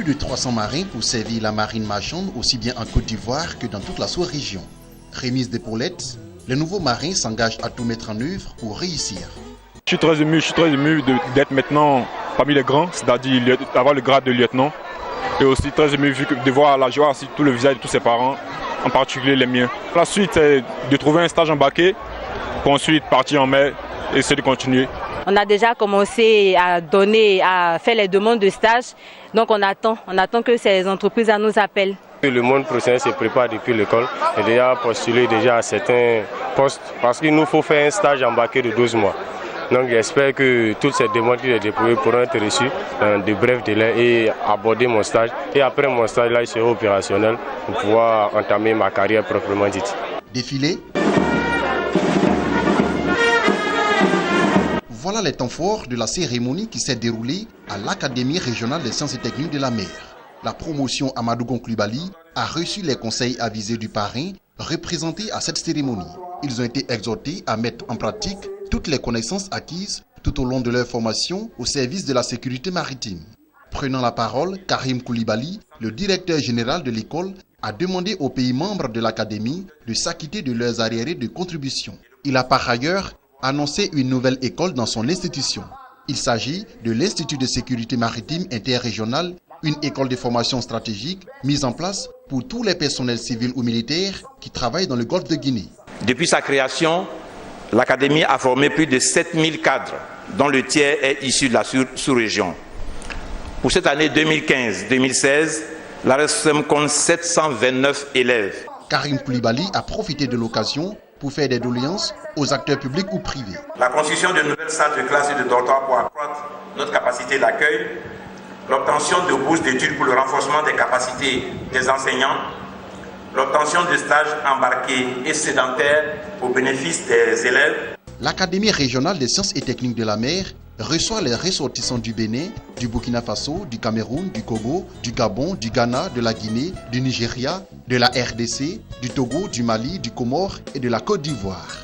Plus de 300 marins pour servir la marine marchande aussi bien en Côte d'Ivoire que dans toute la sous-région. Remise d'épaulettes, les nouveaux marins s'engagent à tout mettre en œuvre pour réussir. Je suis très ému d'être maintenant parmi les grands, c'est-à-dire d'avoir le grade de lieutenant. Et aussi très ému de voir la joie sur tout le visage de tous ses parents, en particulier les miens. La suite, c'est de trouver un stage embarqué, pour ensuite partir en mer et essayer de continuer. On a déjà commencé à faire les demandes de stage, donc on attend que ces entreprises nous appellent. Le monde professionnel se prépare depuis l'école et déjà postulé à certains postes parce qu'il nous faut faire un stage embarqué de 12 mois. Donc j'espère que toutes ces demandes qui sont déposées pourront être reçues dans de brefs délais et aborder mon stage. Et après mon stage, là, je serai opérationnel pour pouvoir entamer ma carrière proprement dite. Défilé. Voilà les temps forts de la cérémonie qui s'est déroulée à l'Académie régionale des sciences et techniques de la mer. La promotion Amadou Coulibaly a reçu les conseils avisés du parrain représentés à cette cérémonie. Ils ont été exhortés à mettre en pratique toutes les connaissances acquises tout au long de leur formation au service de la sécurité maritime. Prenant la parole, Karim Coulibaly, le directeur général de l'école, a demandé aux pays membres de l'Académie de s'acquitter de leurs arriérés de contribution. Il a par ailleurs annoncé une nouvelle école dans son institution. Il s'agit de l'Institut de sécurité maritime interrégional, une école de formation stratégique mise en place pour tous les personnels civils ou militaires qui travaillent dans le golfe de Guinée. Depuis sa création, l'Académie a formé plus de 7000 cadres, dont le tiers est issu de la sous-région. Pour cette année 2015-2016, la RESSEM compte 729 élèves. Karim Coulibaly a profité de l'occasion pour faire des doléances aux acteurs publics ou privés. La construction de nouvelles salles de classe et de dortoirs pour accroître notre capacité d'accueil, l'obtention de bourses d'études pour le renforcement des capacités des enseignants, l'obtention de stages embarqués et sédentaires au bénéfice des élèves. L'Académie régionale des sciences et techniques de la mer reçoit les ressortissants du Bénin, du Burkina Faso, du Cameroun, du Congo, du Gabon, du Ghana, de la Guinée, du Nigeria, de la RDC, du Togo, du Mali, du Comore et de la Côte d'Ivoire.